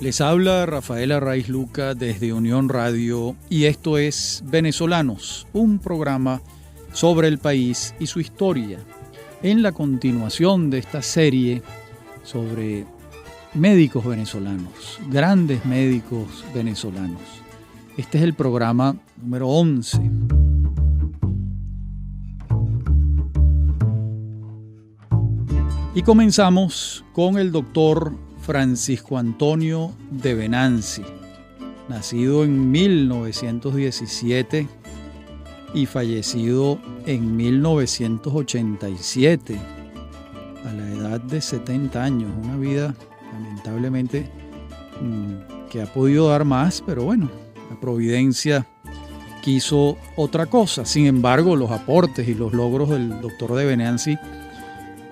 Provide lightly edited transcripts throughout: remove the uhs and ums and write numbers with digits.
Les habla Rafael Arraiz Luca desde Unión Radio y esto es Venezolanos, un programa sobre el país y su historia. En la continuación de esta serie sobre médicos venezolanos, grandes médicos venezolanos. Este es el programa número 11. Y comenzamos con el doctor Francisco Antonio de Venanzi, nacido en 1917 y fallecido en 1987, a la edad de 70 años. Una vida, lamentablemente, que ha podido dar más, pero bueno, la providencia quiso otra cosa. Sin embargo, los aportes y los logros del doctor de Venanzi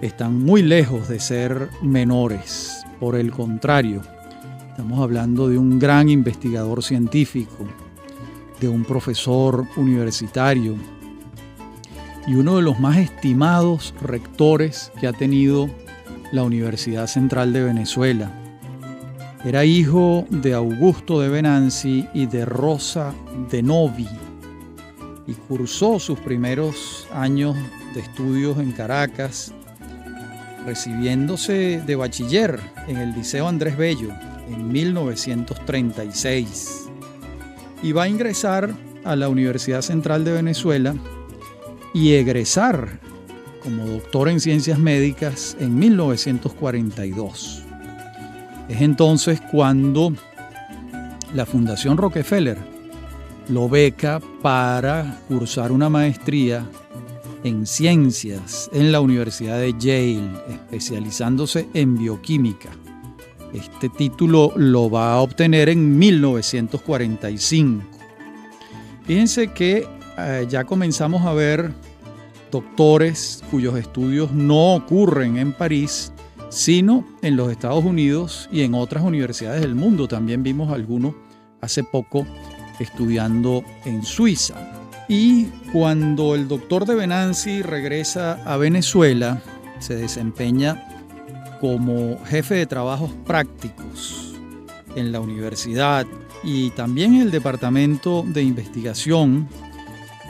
están muy lejos de ser menores. Por el contrario, estamos hablando de un gran investigador científico, de un profesor universitario y uno de los más estimados rectores que ha tenido la Universidad Central de Venezuela. Era hijo de Augusto de Venanzi y de Rosa de Novi y cursó sus primeros años de estudios en Caracas, recibiéndose de bachiller en el Liceo Andrés Bello en 1936 y va a ingresar a la Universidad Central de Venezuela y egresar como doctor en Ciencias Médicas en 1942. Es entonces cuando la Fundación Rockefeller lo beca para cursar una maestría en ciencias en la Universidad de Yale, especializándose en bioquímica. Este título lo va a obtener en 1945. Fíjense que ya comenzamos a ver doctores cuyos estudios no ocurren en París, sino en los Estados Unidos y en otras universidades del mundo. También vimos algunos hace poco estudiando en Suiza. Y cuando el doctor de Venanzi regresa a Venezuela, se desempeña como jefe de trabajos prácticos en la universidad y también en el departamento de investigación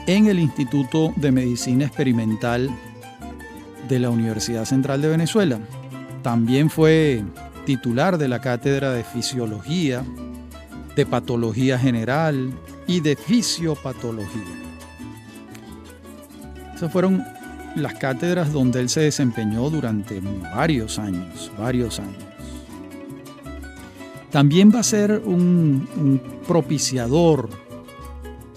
en el Instituto de Medicina Experimental de la Universidad Central de Venezuela. También fue titular de la cátedra de Fisiología, de Patología General y de Fisiopatología. Esas fueron las cátedras donde él se desempeñó durante varios años. También va a ser un propiciador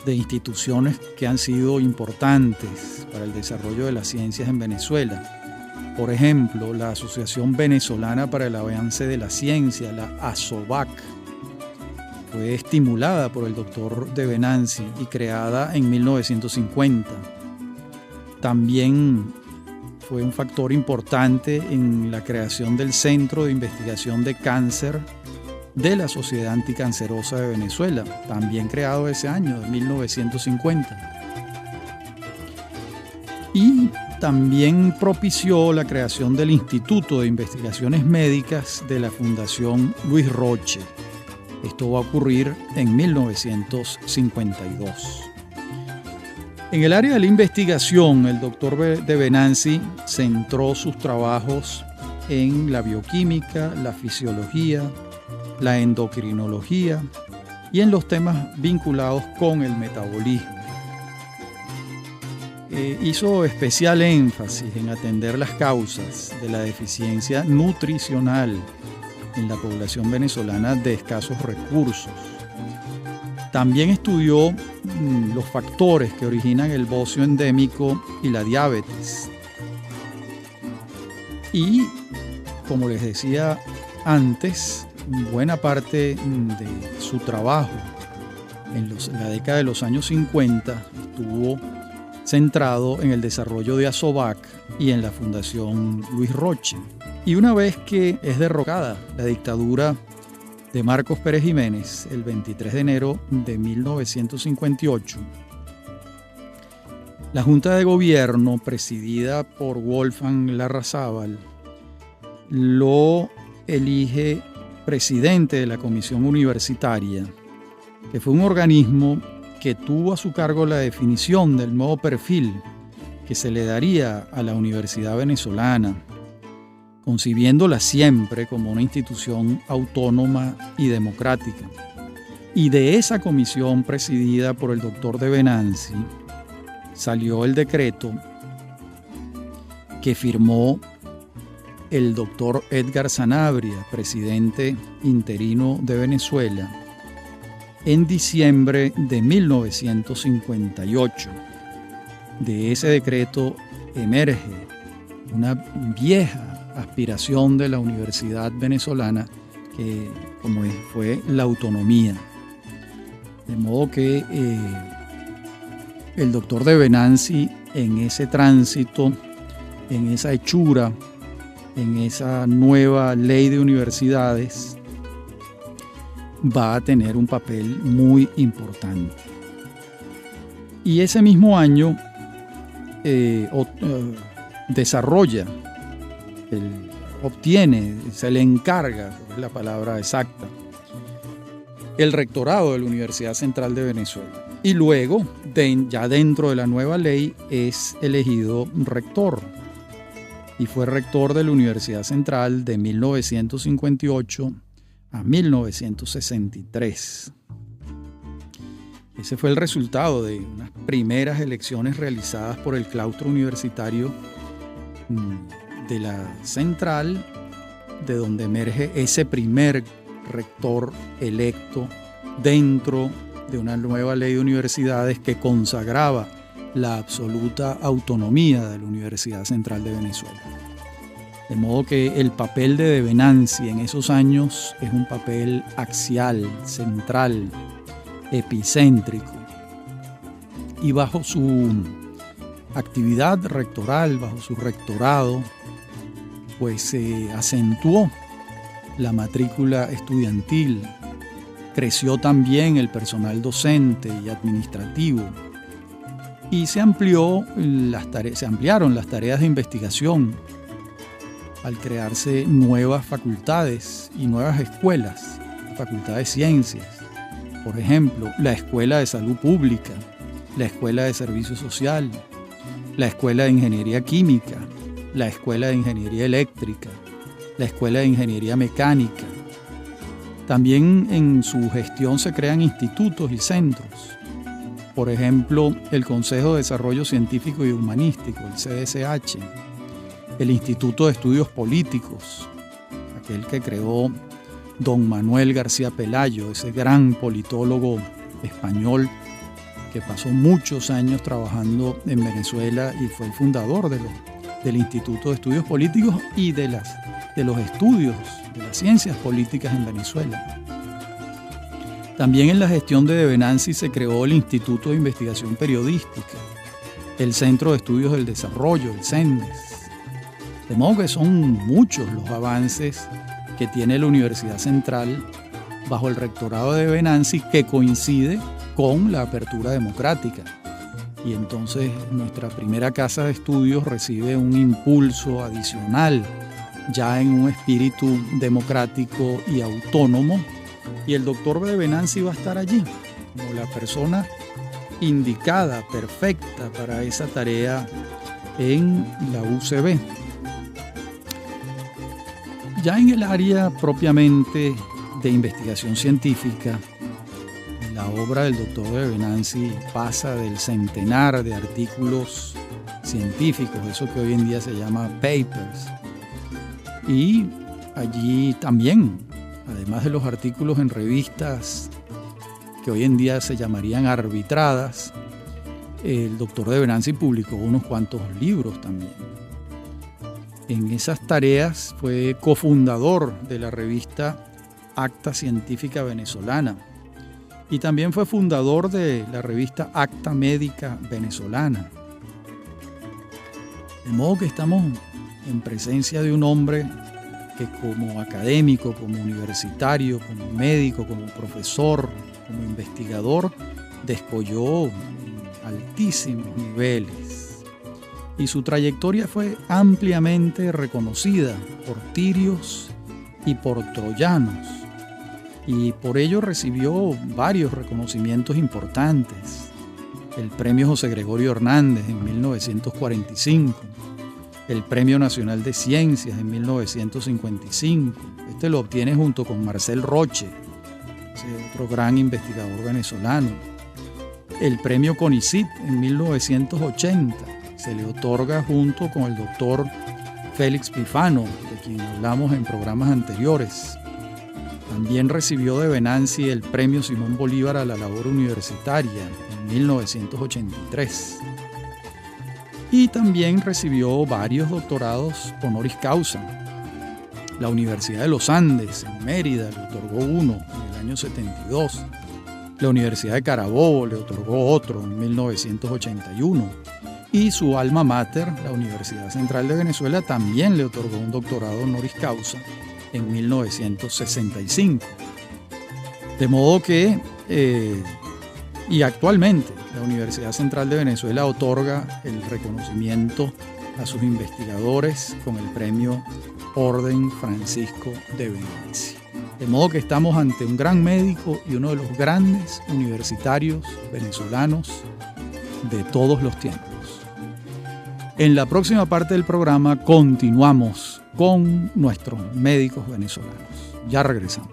de instituciones que han sido importantes para el desarrollo de las ciencias en Venezuela. Por ejemplo, la Asociación Venezolana para el Avance de la Ciencia, la ASOVAC, fue estimulada por el doctor de Venanzi y creada en 1950. También fue un factor importante en la creación del Centro de Investigación de Cáncer de la Sociedad Anticancerosa de Venezuela, también creado ese año, de 1950. Y también propició la creación del Instituto de Investigaciones Médicas de la Fundación Luis Roche. Esto va a ocurrir en 1952. En el área de la investigación, el doctor de Venanzi centró sus trabajos en la bioquímica, la fisiología, la endocrinología y en los temas vinculados con el metabolismo. Hizo especial énfasis en atender las causas de la deficiencia nutricional en la población venezolana de escasos recursos. También estudió los factores que originan el bocio endémico y la diabetes. Y, como les decía antes, buena parte de su trabajo en la década de los años 50 estuvo centrado en el desarrollo de ASOVAC y en la Fundación Luis Roche. Y una vez que es derrocada la dictadura de Marcos Pérez Jiménez el 23 de enero de 1958, la Junta de Gobierno, presidida por Wolfgang Larrazábal, lo elige presidente de la Comisión Universitaria, que fue un organismo que tuvo a su cargo la definición del nuevo perfil que se le daría a la Universidad Venezolana, concibiéndola siempre como una institución autónoma y democrática. Y de esa comisión presidida por el doctor de Venanzi salió el decreto que firmó el doctor Edgar Sanabria, presidente interino de Venezuela, en diciembre de 1958. De ese decreto emerge una vieja aspiración de la Universidad Venezolana, que fue la autonomía. De modo que el doctor de Venanzi, en ese tránsito, en esa hechura, en esa nueva ley de universidades, va a tener un papel muy importante. Y ese mismo año desarrolla, obtiene, se le encarga, es la palabra exacta, el rectorado de la Universidad Central de Venezuela. Y luego, ya dentro de la nueva ley, es elegido rector. Y fue rector de la Universidad Central de 1958 a 1963. Ese fue el resultado de unas primeras elecciones realizadas por el claustro universitario de la Central, de donde emerge ese primer rector electo dentro de una nueva ley de universidades que consagraba la absoluta autonomía de la Universidad Central de Venezuela. De modo que el papel de Venanzi en esos años es un papel axial, central, epicéntrico. Y bajo su actividad rectoral, bajo su rectorado, pues se acentuó la matrícula estudiantil, creció también el personal docente y administrativo, y se ampliaron las tareas de investigación al crearse nuevas facultades y nuevas escuelas, facultad de ciencias, por ejemplo, la Escuela de Salud Pública, la Escuela de Servicio Social, la Escuela de Ingeniería Química, la Escuela de Ingeniería Eléctrica, la Escuela de Ingeniería Mecánica. También en su gestión se crean institutos y centros. Por ejemplo, el Consejo de Desarrollo Científico y Humanístico, el CDSH, el Instituto de Estudios Políticos, aquel que creó don Manuel García Pelayo, ese gran politólogo español que pasó muchos años trabajando en Venezuela y fue el fundador del Instituto de Estudios Políticos y de los estudios de las ciencias políticas en Venezuela. También en la gestión de Venanzi se creó el Instituto de Investigación Periodística, el Centro de Estudios del Desarrollo, el CENDES. De modo que son muchos los avances que tiene la Universidad Central bajo el rectorado de Venanzi, que coincide con la apertura democrática. Y entonces nuestra primera casa de estudios recibe un impulso adicional, ya en un espíritu democrático y autónomo, y el doctor de Venanzi va a estar allí como la persona indicada, perfecta para esa tarea en la UCB. Ya en el área propiamente de investigación científica, la obra del doctor de Venanzi pasa del centenar de artículos científicos, eso que hoy en día se llama papers. Y allí también, además de los artículos en revistas que hoy en día se llamarían arbitradas, el doctor de Venanzi publicó unos cuantos libros también. En esas tareas fue cofundador de la revista Acta Científica Venezolana y también fue fundador de la revista Acta Médica Venezolana. De modo que estamos en presencia de un hombre que como académico, como universitario, como médico, como profesor, como investigador, descolló altísimos niveles. Y su trayectoria fue ampliamente reconocida por tirios y por troyanos, y por ello recibió varios reconocimientos importantes. El Premio José Gregorio Hernández en 1945, el Premio Nacional de Ciencias en 1955. Este lo obtiene junto con Marcel Roche, otro gran investigador venezolano. El Premio CONICYT en 1980 se le otorga junto con el doctor Félix Pifano, de quien hablamos en programas anteriores. También recibió de Venanci el Premio Simón Bolívar a la labor universitaria en 1983. Y también recibió varios doctorados honoris causa. La Universidad de los Andes en Mérida le otorgó uno en el año 72. La Universidad de Carabobo le otorgó otro en 1981. Y su alma mater, la Universidad Central de Venezuela, también le otorgó un doctorado honoris causa en 1965. De modo que, y actualmente, la Universidad Central de Venezuela otorga el reconocimiento a sus investigadores con el premio Orden Francisco de Venanci. De modo que estamos ante un gran médico y uno de los grandes universitarios venezolanos de todos los tiempos. En la próxima parte del programa continuamos con nuestros médicos venezolanos. Ya regresamos.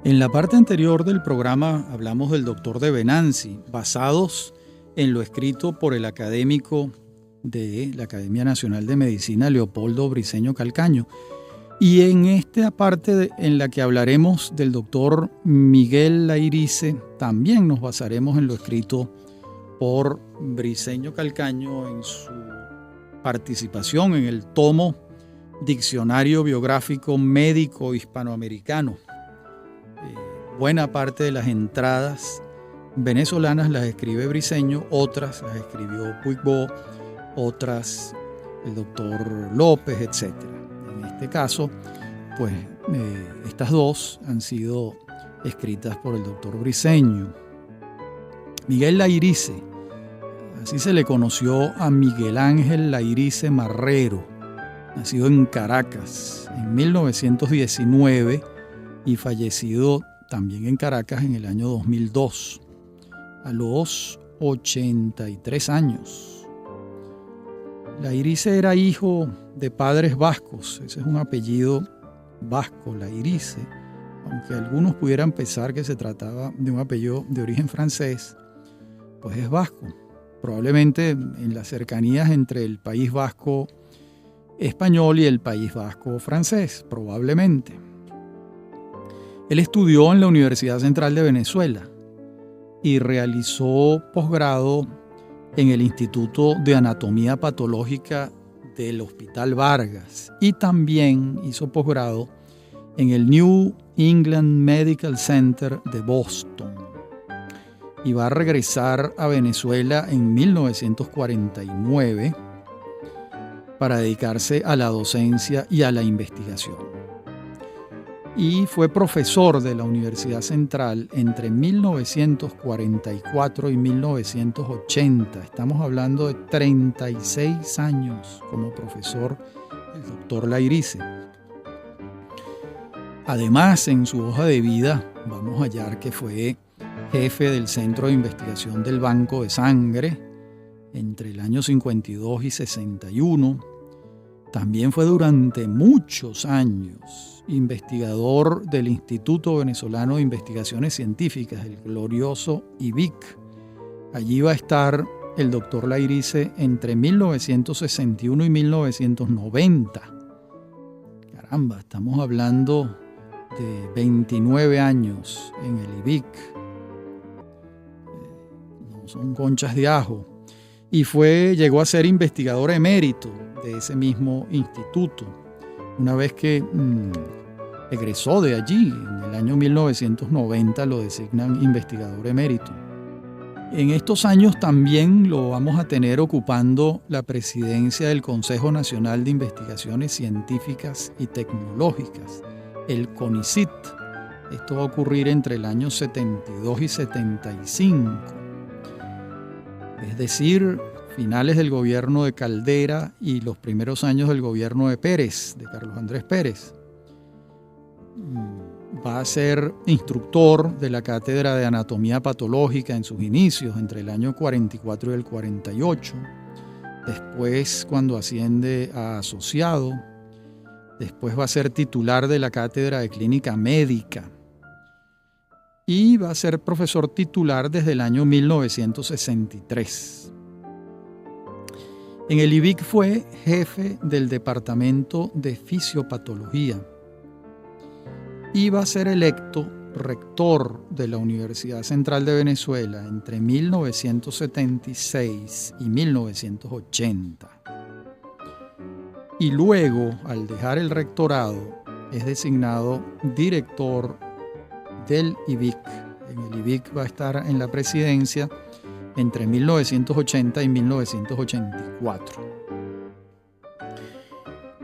En la parte anterior del programa hablamos del doctor de Venanci, basados en lo escrito por el académico de la Academia Nacional de Medicina, Leopoldo Briceño Calcaño. Y en esta parte en la que hablaremos del doctor Miguel Lairize, también nos basaremos en lo escrito por Briceño Calcaño en su participación en el tomo Diccionario Biográfico Médico Hispanoamericano. Buena parte de las entradas venezolanas las escribe Briceño, otras las escribió Puigbo, otras el doctor López, etc. En este caso, pues estas dos han sido escritas por el doctor Briceño. Miguel Lairize, así se le conoció a Miguel Ángel Lairize Marrero, nacido en Caracas en 1919 y fallecido también en Caracas en el año 2002, a los 83 años. Lairize era hijo de padres vascos, ese es un apellido vasco, Lairize, aunque algunos pudieran pensar que se trataba de un apellido de origen francés, pues es vasco, probablemente en las cercanías entre el País Vasco español y el País Vasco francés, probablemente. Él estudió en la Universidad Central de Venezuela y realizó posgrado en el Instituto de Anatomía Patológica del Hospital Vargas y también hizo posgrado en el New England Medical Center de Boston. Y va a regresar a Venezuela en 1949 para dedicarse a la docencia y a la investigación. Y fue profesor de la Universidad Central entre 1944 y 1980. Estamos hablando de 36 años como profesor el doctor Lairize. Además, en su hoja de vida vamos a hallar que fue jefe del Centro de Investigación del Banco de Sangre entre el año 52 y 61. También fue durante muchos años investigador del Instituto Venezolano de Investigaciones Científicas, el glorioso IVIC. Allí va a estar el doctor Lairize entre 1961 y 1990. Caramba, estamos hablando de 29 años en el IVIC. No son conchas de ajo. Y llegó a ser investigador emérito de ese mismo instituto, una vez que egresó de allí. En el año 1990 lo designan investigador emérito. En estos años también lo vamos a tener ocupando la presidencia del Consejo Nacional de Investigaciones Científicas y Tecnológicas, el CONICIT. Esto va a ocurrir entre el año 72 y 75. Es decir, finales del gobierno de Caldera y los primeros años del gobierno de Pérez, de Carlos Andrés Pérez. Va a ser instructor de la Cátedra de Anatomía Patológica en sus inicios, entre el año 44 y el 48. Después, cuando asciende a asociado, después va a ser titular de la Cátedra de Clínica Médica y va a ser profesor titular desde el año 1963. En el IBIC fue jefe del Departamento de Fisiopatología y va a ser electo rector de la Universidad Central de Venezuela entre 1976 y 1980. Y luego, al dejar el rectorado, es designado director del IBIC. En el IBIC va a estar en la presidencia entre 1980 y 1984.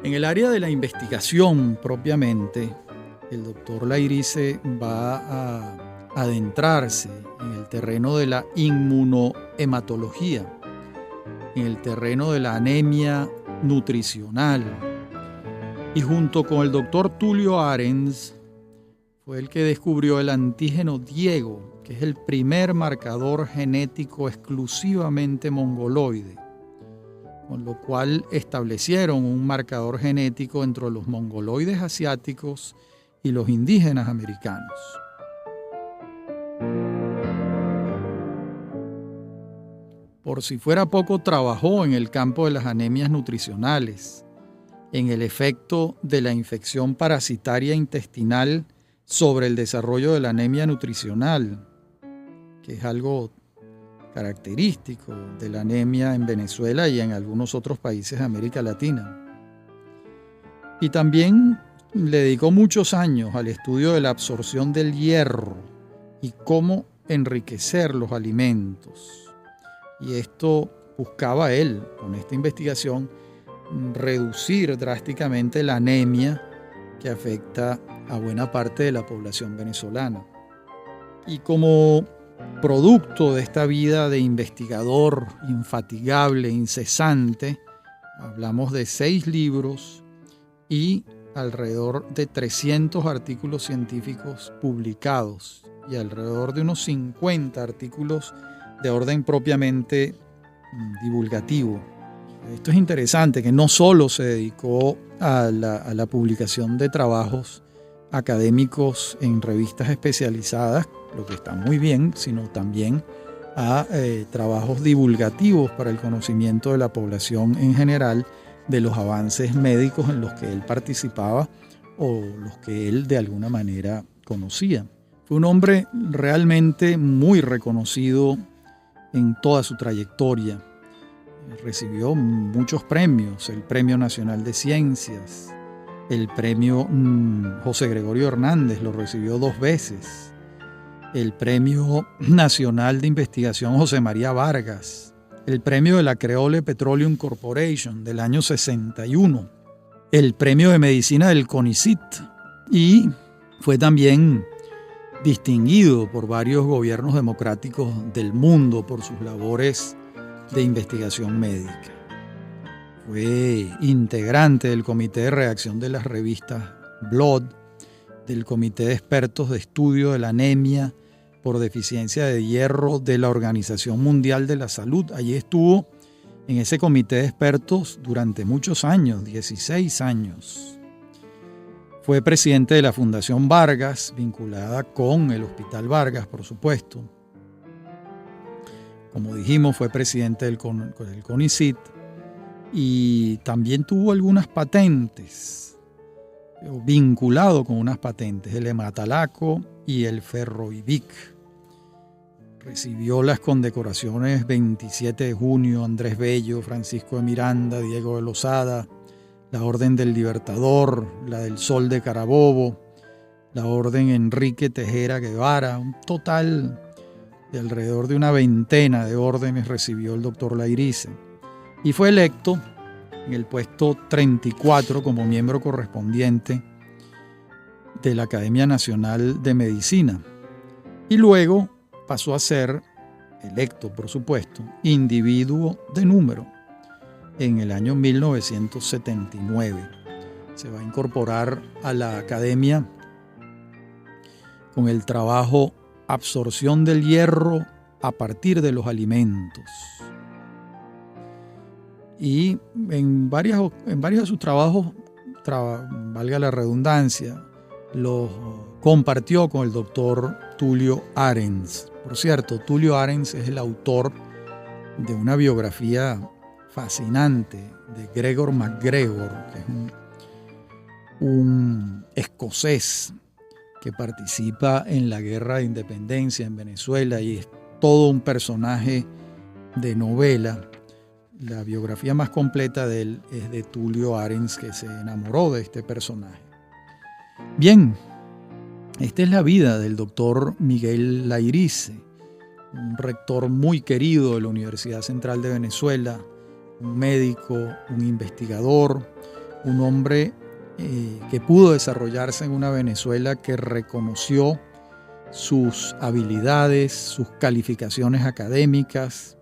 En el área de la investigación propiamente, el doctor Lairize va a adentrarse en el terreno de la inmunohematología, en el terreno de la anemia nutricional, y junto con el doctor Tulio Arens fue el que descubrió el antígeno Diego, que es el primer marcador genético exclusivamente mongoloide, con lo cual establecieron un marcador genético entre los mongoloides asiáticos y los indígenas americanos. Por si fuera poco, trabajó en el campo de las anemias nutricionales, en el efecto de la infección parasitaria intestinal sobre el desarrollo de la anemia nutricional, que es algo característico de la anemia en Venezuela y en algunos otros países de América Latina. Y también le dedicó muchos años al estudio de la absorción del hierro y cómo enriquecer los alimentos. Y esto buscaba él, con esta investigación, reducir drásticamente la anemia que afecta a buena parte de la población venezolana. Y como producto de esta vida de investigador infatigable, incesante, hablamos de 6 libros y alrededor de 300 artículos científicos publicados y alrededor de unos 50 artículos de orden propiamente divulgativo. Esto es interesante, que no solo se dedicó a la publicación de trabajos académicos en revistas especializadas, lo que está muy bien, sino también a trabajos divulgativos para el conocimiento de la población en general de los avances médicos en los que él participaba o los que él de alguna manera conocía. Fue un hombre realmente muy reconocido en toda su trayectoria. Recibió muchos premios, el Premio Nacional de Ciencias, el Premio José Gregorio Hernández lo recibió 2 veces, el Premio Nacional de Investigación José María Vargas, el Premio de la Creole Petroleum Corporation del año 61, el Premio de Medicina del CONICIT, y fue también distinguido por varios gobiernos democráticos del mundo por sus labores de investigación médica. Fue integrante del Comité de Redacción de las revistas Blood, del Comité de Expertos de Estudio de la Anemia por Deficiencia de Hierro de la Organización Mundial de la Salud. Allí estuvo en ese comité de expertos durante muchos años, 16 años. Fue presidente de la Fundación Vargas, vinculada con el Hospital Vargas, por supuesto. Como dijimos, fue presidente del CONICIT y también tuvo algunas patentes, vinculado con unas patentes, el hematalaco y el ferroibic. Recibió las condecoraciones 27 de junio, Andrés Bello, Francisco de Miranda, Diego de Lozada, la Orden del Libertador, la del Sol de Carabobo, la Orden Enrique Tejera Guevara, un total de alrededor de una veintena de órdenes recibió el doctor Lairize y fue electo en el puesto 34 como miembro correspondiente de la Academia Nacional de Medicina y luego pasó a ser electo, por supuesto, individuo de número en el año 1979. Se va a incorporar a la academia con el trabajo Absorción del hierro a partir de los alimentos. Y en varios de sus trabajos, valga la redundancia, los compartió con el doctor Tulio Arens. Por cierto, Tulio Arens es el autor de una biografía fascinante de Gregor MacGregor, que es un escocés que participa en la guerra de independencia en Venezuela y es todo un personaje de novela. La biografía más completa de él es de Tulio Arens, que se enamoró de este personaje. Bien, esta es la vida del doctor Miguel Lairize, un rector muy querido de la Universidad Central de Venezuela, un médico, un investigador, un hombre que pudo desarrollarse en una Venezuela que reconoció sus habilidades, sus calificaciones académicas,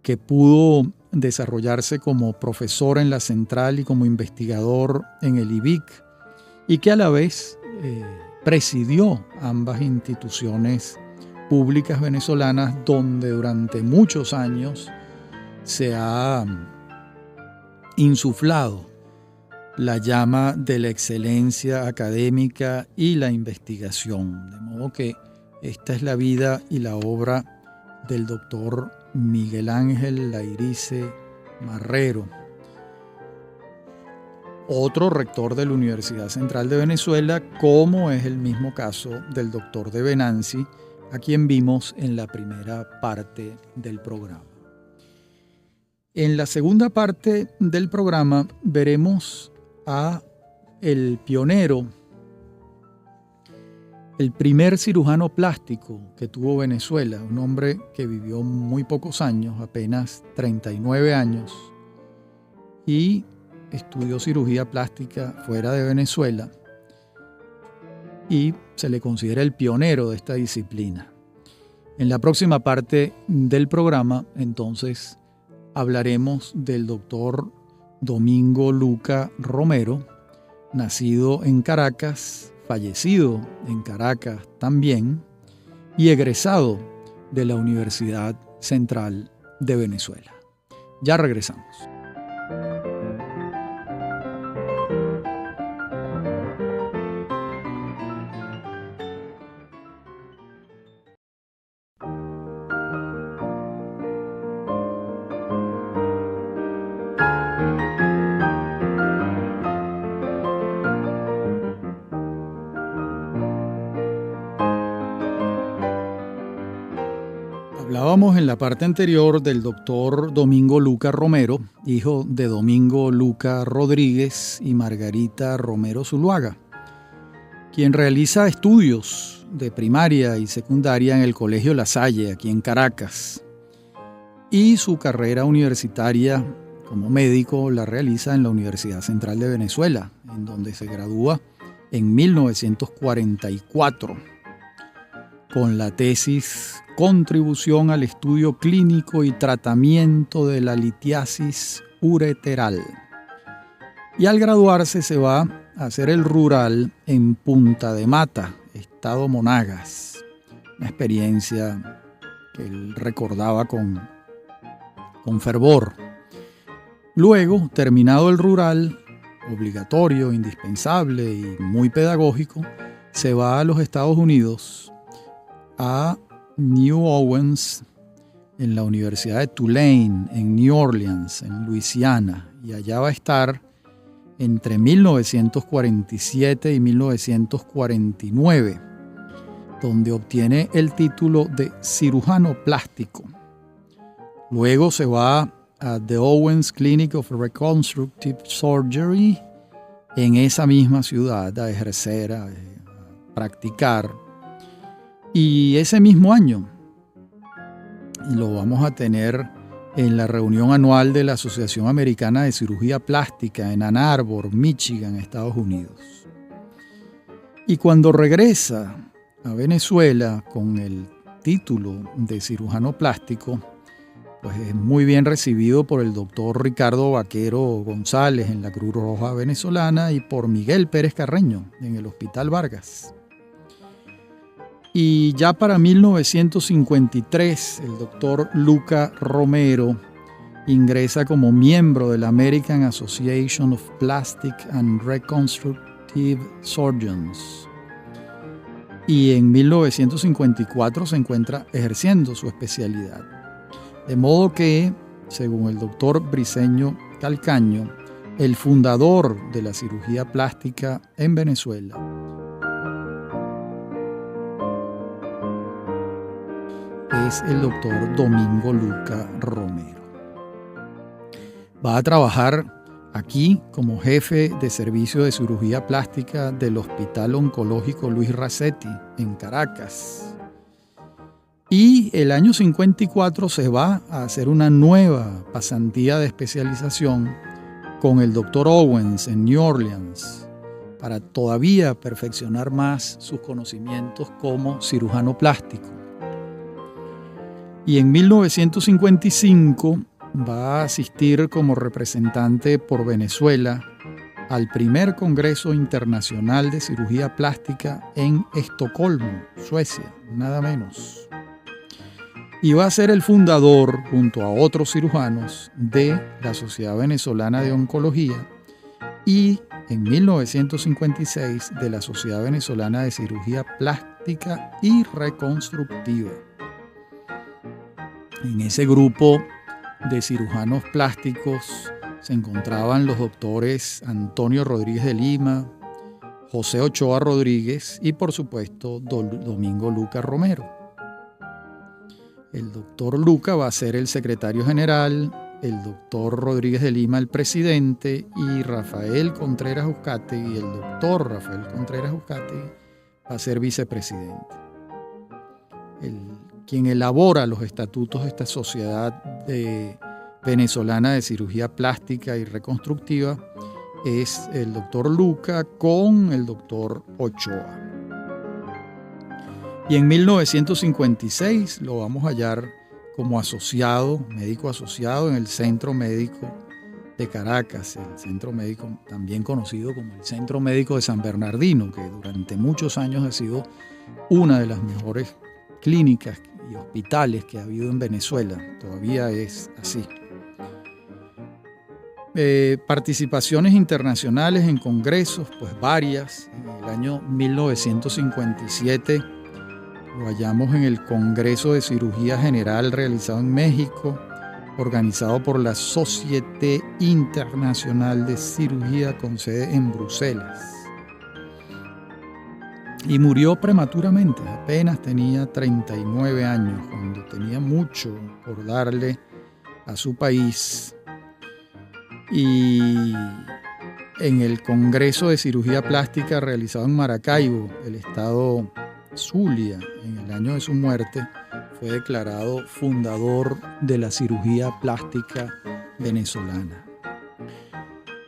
que pudo desarrollarse como profesor en la Central y como investigador en el IBIC, y que a la vez presidió ambas instituciones públicas venezolanas donde durante muchos años se ha insuflado la llama de la excelencia académica y la investigación. De modo que esta es la vida y la obra del doctor Miguel Ángel Lairize Marrero, otro rector de la Universidad Central de Venezuela, como es el mismo caso del doctor de Venanzi, a quien vimos en la primera parte del programa. En la segunda parte del programa veremos a el pionero, el primer cirujano plástico que tuvo Venezuela, un hombre que vivió muy pocos años, apenas 39 años, y estudió cirugía plástica fuera de Venezuela y se le considera el pionero de esta disciplina. En la próxima parte del programa, entonces, hablaremos del doctor Domingo Luca Romero, nacido en Caracas, fallecido en Caracas también, y egresado de la Universidad Central de Venezuela. Ya regresamos. Hablábamos en la parte anterior del doctor Domingo Luca Romero, hijo de Domingo Luca Rodríguez y Margarita Romero Zuluaga, quien realiza estudios de primaria y secundaria en el Colegio La Salle, aquí en Caracas, y su carrera universitaria como médico la realiza en la Universidad Central de Venezuela, en donde se gradúa en 1944 con la tesis Contribución al estudio clínico y tratamiento de la litiasis ureteral. Y al graduarse se va a hacer el rural en Punta de Mata, estado Monagas. Una experiencia que él recordaba con fervor. Luego, terminado el rural, obligatorio, indispensable y muy pedagógico, se va a los Estados Unidos, a New Orleans, en la Universidad de Tulane, en New Orleans, en Luisiana, y allá va a estar entre 1947 y 1949, donde obtiene el título de cirujano plástico. Luego se va a The Owens Clinic of Reconstructive Surgery en esa misma ciudad a ejercer, a practicar. Y ese mismo año lo vamos a tener en la reunión anual de la Asociación Americana de Cirugía Plástica en Ann Arbor, Michigan, Estados Unidos. Y cuando regresa a Venezuela con el título de cirujano plástico, pues es muy bien recibido por el doctor Ricardo Vaquero González en la Cruz Roja Venezolana y por Miguel Pérez Carreño en el Hospital Vargas. Y ya para 1953, el doctor Luca Romero ingresa como miembro de la American Association of Plastic and Reconstructive Surgeons. Y en 1954 se encuentra ejerciendo su especialidad. De modo que, según el doctor Briceño Calcaño, el fundador de la cirugía plástica en Venezuela, es el doctor Domingo Luca Romero. Va a trabajar aquí como jefe de servicio de cirugía plástica del Hospital Oncológico Luis Racetti en Caracas. Y el año 54 se va a hacer una nueva pasantía de especialización con el doctor Owens en New Orleans para todavía perfeccionar más sus conocimientos como cirujano plástico. Y en 1955 va a asistir como representante por Venezuela al primer Congreso Internacional de Cirugía Plástica en Estocolmo, Suecia, nada menos. Y va a ser el fundador, junto a otros cirujanos, de la Sociedad Venezolana de Oncología y, en 1956, de la Sociedad Venezolana de Cirugía Plástica y Reconstructiva. En ese grupo de cirujanos plásticos se encontraban los doctores Antonio Rodríguez de Lima, José Ochoa Rodríguez y, por supuesto, Domingo Luca Romero. El doctor Luca va a ser el secretario general, el doctor Rodríguez de Lima el presidente y Rafael Contreras Uzcategui, el doctor Rafael Contreras Uzcategui va a ser vicepresidente. Quien elabora los estatutos de esta sociedad venezolana de cirugía plástica y reconstructiva es el doctor Luca con el doctor Ochoa. Y en 1956 lo vamos a hallar como asociado, médico asociado en el Centro Médico de Caracas, el Centro Médico también conocido como el Centro Médico de San Bernardino, que durante muchos años ha sido una de las mejores clínicas y hospitales que ha habido en Venezuela. Todavía es así. Participaciones internacionales en congresos, pues varias. En el año 1957 lo hallamos en el Congreso de Cirugía General realizado en México, organizado por la Société Internationale de Cirugía con sede en Bruselas. Y murió prematuramente, apenas tenía 39 años, cuando tenía mucho por darle a su país. Y en el Congreso de Cirugía Plástica realizado en Maracaibo, el estado Zulia, en el año de su muerte, fue declarado fundador de la cirugía plástica venezolana.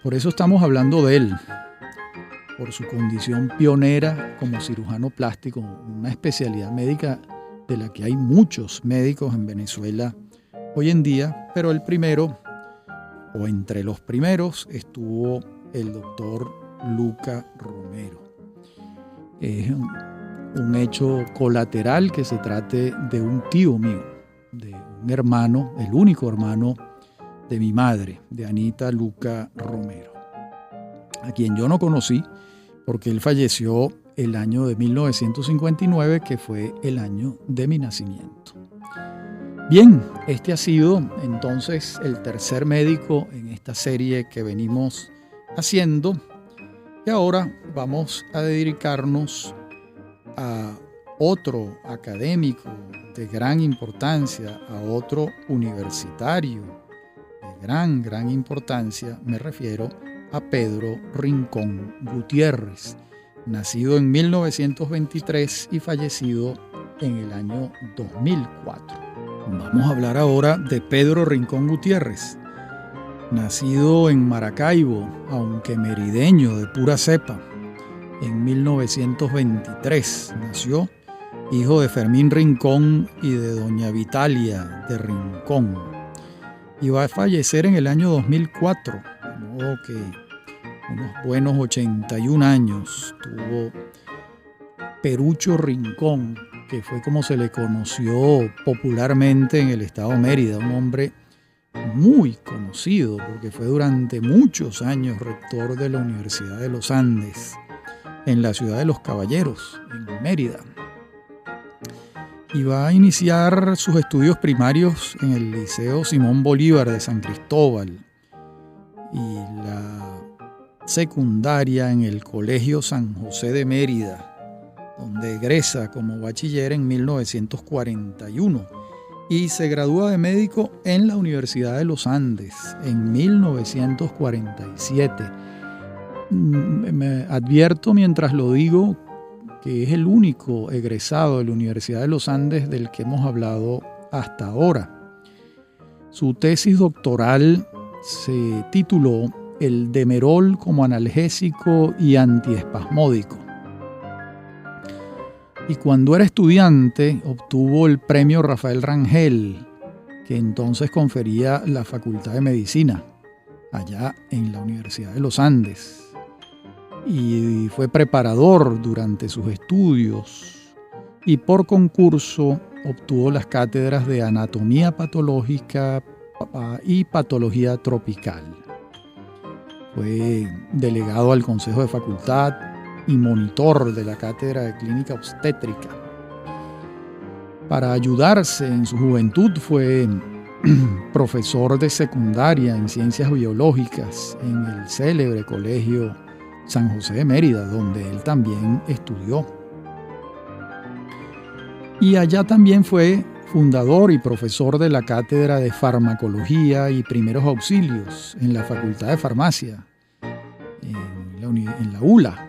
Por eso estamos hablando de él, por su condición pionera como cirujano plástico, una especialidad médica de la que hay muchos médicos en Venezuela hoy en día, pero el primero, o entre los primeros, estuvo el doctor Luca Romero. Es un hecho colateral que se trate de un tío mío, de un hermano, el único hermano de mi madre, de Anita Luca Romero, a quien yo no conocí porque él falleció el año de 1959, que fue el año de mi nacimiento. Bien, este ha sido entonces el tercer médico en esta serie que venimos haciendo y ahora vamos a dedicarnos a otro académico de gran importancia, a otro universitario de gran importancia. Me refiero a Pedro Rincón Gutiérrez, nacido en 1923 y fallecido en el año 2004. Vamos a hablar ahora de Pedro Rincón Gutiérrez, nacido en Maracaibo, aunque merideño de pura cepa, en 1923. Nació hijo de Fermín Rincón y de doña Vitalia de Rincón. Y va a fallecer en el año 2004, de modo que unos buenos 81 años tuvo Perucho Rincón, que fue como se le conoció popularmente en el estado de Mérida, un hombre muy conocido porque fue durante muchos años rector de la Universidad de los Andes en la ciudad de Los Caballeros, en Mérida. Y va a iniciar sus estudios primarios en el Liceo Simón Bolívar de San Cristóbal y la secundaria en el Colegio San José de Mérida, donde egresa como bachiller en 1941 y se gradúa de médico en la Universidad de los Andes en 1947. Me advierto mientras lo digo que es el único egresado de la Universidad de los Andes del que hemos hablado hasta ahora. Su tesis doctoral se tituló El Demerol como analgésico y antiespasmódico. Y cuando era estudiante obtuvo el premio Rafael Rangel, que entonces confería la Facultad de Medicina, allá en la Universidad de los Andes. Y fue preparador durante sus estudios y por concurso obtuvo las cátedras de Anatomía Patológica y Patología Tropical. Fue delegado al Consejo de Facultad y monitor de la Cátedra de Clínica Obstétrica. Para ayudarse en su juventud fue profesor de secundaria en Ciencias Biológicas en el célebre Colegio San José de Mérida, donde él también estudió. Y allá también fue fundador y profesor de la Cátedra de Farmacología y Primeros Auxilios en la Facultad de Farmacia, en la ULA.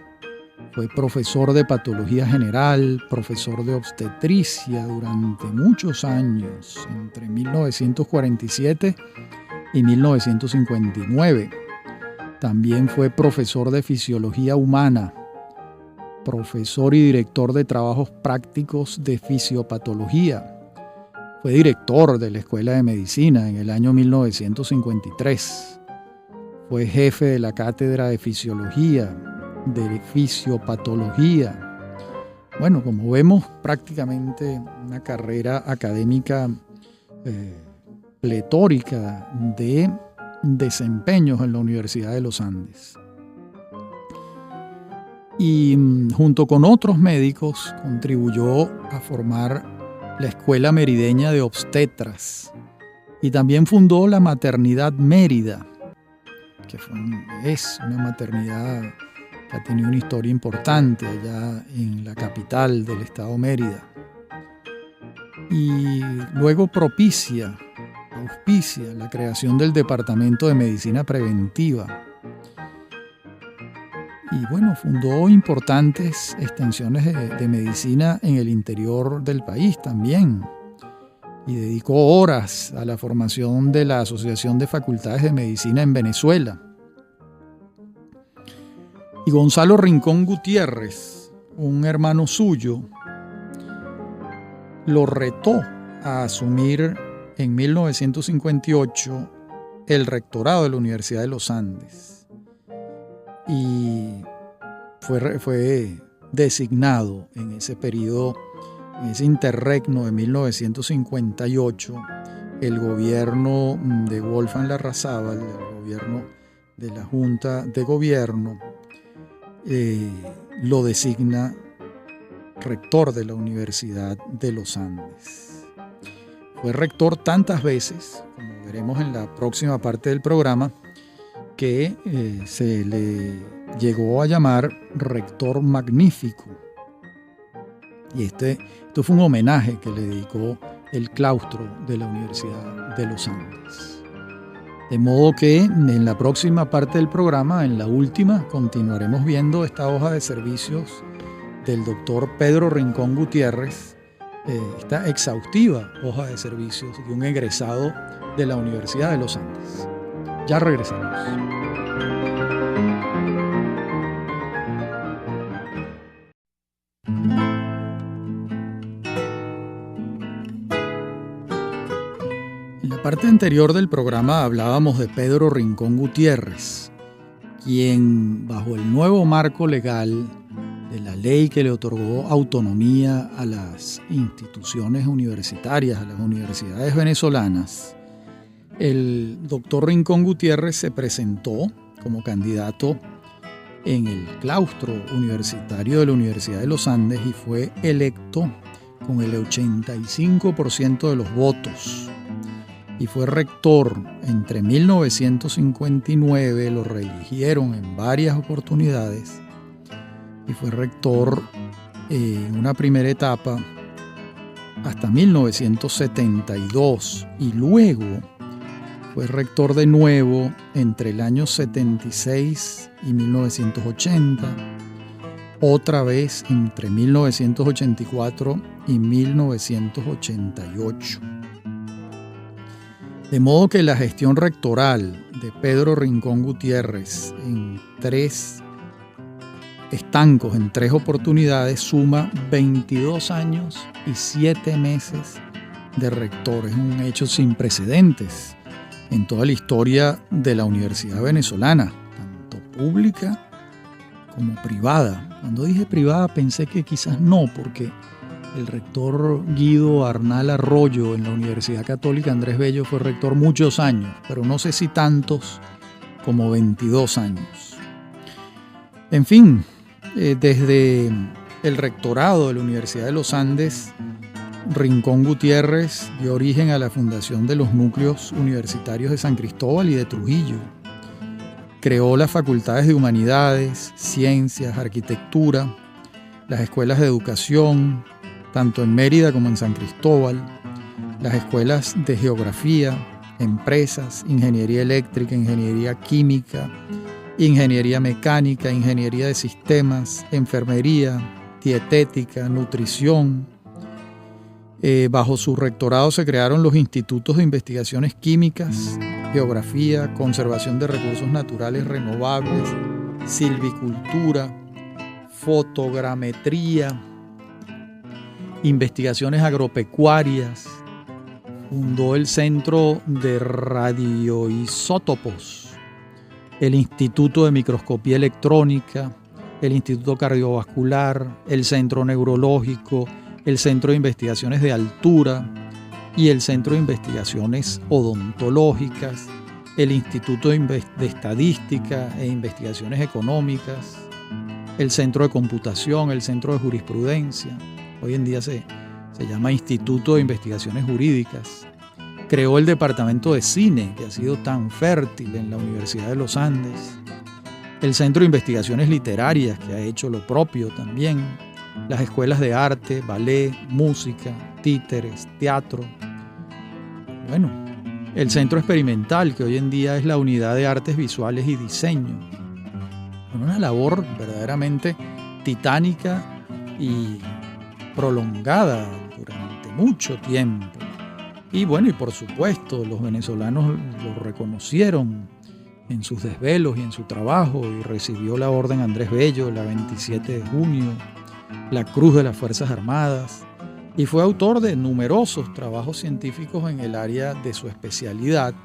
Fue profesor de Patología General, profesor de Obstetricia durante muchos años, entre 1947 y 1959. También fue profesor de Fisiología Humana, profesor y director de Trabajos Prácticos de Fisiopatología. Fue director de la Escuela de Medicina en el año 1953. Fue jefe de la Cátedra de Fisiología, de Fisiopatología. Bueno, como vemos, prácticamente una carrera académica pletórica de desempeños en la Universidad de los Andes. Y junto con otros médicos contribuyó a formar la Escuela Merideña de Obstetras y también fundó la Maternidad Mérida, que es una maternidad que ha tenido una historia importante allá en la capital del estado Mérida. Y luego auspicia la creación del Departamento de Medicina Preventiva. Y bueno, fundó importantes extensiones de medicina en el interior del país también. Y dedicó horas a la formación de la Asociación de Facultades de Medicina en Venezuela. Y Gonzalo Rincón Gutiérrez, un hermano suyo, lo retó a asumir en 1958 el rectorado de la Universidad de los Andes y fue designado en ese periodo, en ese interregno de 1958, el gobierno de Wolfgang Larrazábal, el gobierno de la Junta de Gobierno, lo designa rector de la Universidad de los Andes. Fue rector tantas veces, como veremos en la próxima parte del programa, que se le llegó a llamar rector magnífico. Y esto fue un homenaje que le dedicó el claustro de la Universidad de los Andes. De modo que en la próxima parte del programa, en la última, continuaremos viendo esta hoja de servicios del doctor Pedro Rincón Gutiérrez, esta exhaustiva hoja de servicios de un egresado de la Universidad de los Andes. Ya regresamos. En la parte anterior del programa hablábamos de Pedro Rincón Gutiérrez, quien bajo el nuevo marco legal de la ley que le otorgó autonomía a las instituciones universitarias, a las universidades venezolanas, el doctor Rincón Gutiérrez se presentó como candidato en el claustro universitario de la Universidad de los Andes y fue electo con el 85% de los votos. Y fue rector entre 1959, lo reeligieron en varias oportunidades, y fue rector en una primera etapa hasta 1972, y luego fue rector de nuevo entre el año 76 y 1980, otra vez entre 1984 y 1988. De modo que la gestión rectoral de Pedro Rincón Gutiérrez en 3 estancos, en 3 oportunidades, suma 22 años y 7 meses de rector. Es un hecho sin precedentes en toda la historia de la universidad venezolana, tanto pública como privada. Cuando dije privada pensé que quizás no, porque el rector Guido Arnal Arroyo en la Universidad Católica Andrés Bello fue rector muchos años, pero no sé si tantos como 22 años. En fin, desde el rectorado de la Universidad de los Andes, Rincón Gutiérrez dio origen a la fundación de los núcleos universitarios de San Cristóbal y de Trujillo. Creó las facultades de Humanidades, Ciencias, Arquitectura, las escuelas de educación, tanto en Mérida como en San Cristóbal, las escuelas de Geografía, Empresas, Ingeniería Eléctrica, Ingeniería Química, Ingeniería Mecánica, Ingeniería de Sistemas, Enfermería, Dietética, Nutrición. Bajo su rectorado se crearon los institutos de investigaciones químicas, geografía, conservación de recursos naturales renovables, silvicultura, fotogrametría, investigaciones agropecuarias. Fundó el Centro de Radioisótopos, el Instituto de Microscopía Electrónica, el Instituto Cardiovascular, el Centro Neurológico, el Centro de Investigaciones de Altura y el Centro de Investigaciones Odontológicas, el Instituto de Estadística e Investigaciones Económicas, el Centro de Computación, el Centro de Jurisprudencia. Hoy en día se llama Instituto de Investigaciones Jurídicas. Creó el Departamento de Cine, que ha sido tan fértil en la Universidad de los Andes. El Centro de Investigaciones Literarias, que ha hecho lo propio también. Las escuelas de arte, ballet, música, títeres, teatro. Bueno, el Centro Experimental, que hoy en día es la Unidad de Artes Visuales y Diseño. Con una labor verdaderamente titánica y prolongada durante mucho tiempo. Y bueno, y por supuesto, los venezolanos lo reconocieron en sus desvelos y en su trabajo, y recibió la Orden Andrés Bello, la 27 de junio, la Cruz de las Fuerzas Armadas, y fue autor de numerosos trabajos científicos en el área de su especialidad,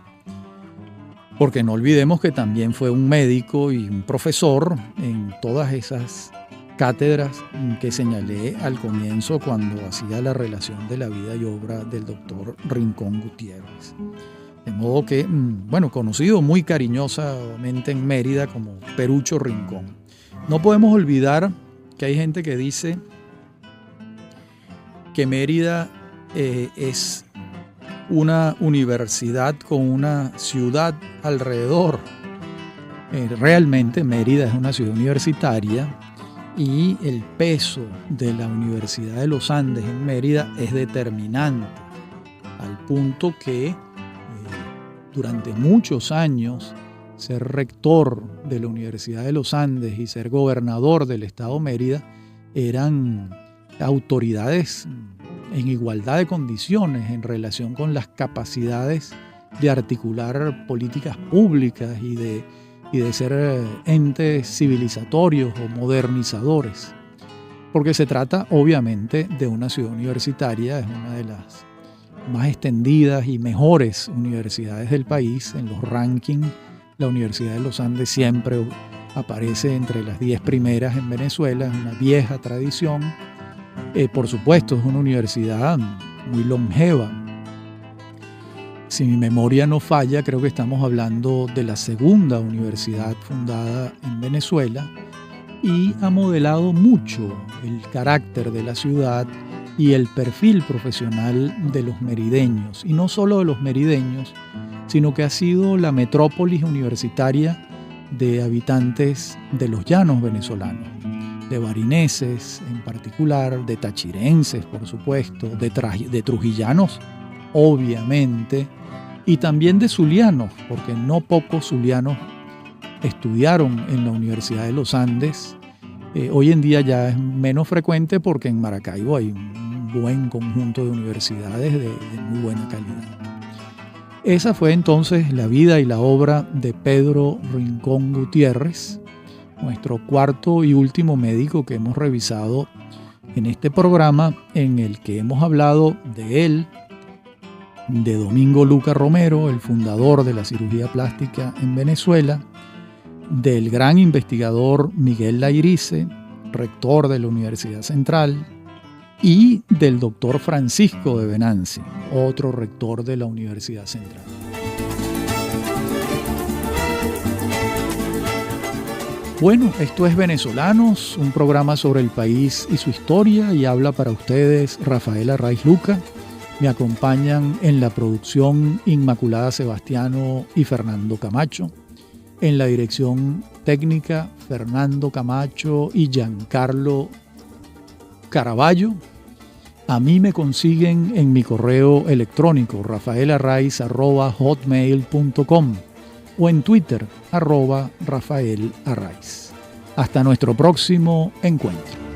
porque no olvidemos que también fue un médico y un profesor en todas esas cátedras que señalé al comienzo cuando hacía la relación de la vida y obra del doctor Rincón Gutiérrez. De modo que, bueno, conocido muy cariñosamente en Mérida como Perucho Rincón. No podemos olvidar que hay gente que dice que Mérida es una universidad con una ciudad alrededor. Realmente Mérida es una ciudad universitaria y el peso de la Universidad de los Andes en Mérida es determinante, al punto que durante muchos años ser rector de la Universidad de los Andes y ser gobernador del estado Mérida eran autoridades en igualdad de condiciones en relación con las capacidades de articular políticas públicas y de ser entes civilizatorios o modernizadores. Porque se trata obviamente de una ciudad universitaria, es una de las más extendidas y mejores universidades del país. En los rankings, la Universidad de los Andes siempre aparece entre las 10 primeras en Venezuela, es una vieja tradición. Por supuesto, es una universidad muy longeva. Si mi memoria no falla, creo que estamos hablando de la segunda universidad fundada en Venezuela y ha modelado mucho el carácter de la ciudad y el perfil profesional de los merideños. Y no solo de los merideños, sino que ha sido la metrópolis universitaria de habitantes de los llanos venezolanos, de barineses en particular, de tachirenses, por supuesto, de trujillanos, obviamente, y también de zulianos, porque no pocos zulianos estudiaron en la Universidad de los Andes. Hoy en día ya es menos frecuente porque en Maracaibo hay un buen conjunto de universidades de muy buena calidad. Esa fue entonces la vida y la obra de Pedro Rincón Gutiérrez, nuestro cuarto y último médico que hemos revisado en este programa, en el que hemos hablado de él, de Domingo Luca Romero, el fundador de la cirugía plástica en Venezuela, del gran investigador Miguel Lairize, rector de la Universidad Central, y del doctor Francisco de Venancio, otro rector de la Universidad Central. Bueno, esto es Venezolanos, un programa sobre el país y su historia, y habla para ustedes Rafael Arraiz Luca. Me acompañan en la producción Inmaculada Sebastiano y Fernando Camacho. En la dirección técnica Fernando Camacho y Giancarlo Caraballo. A mí me consiguen en mi correo electrónico rafaelarraiz@hotmail.com o en Twitter @Rafael Arraiz. Hasta nuestro próximo encuentro.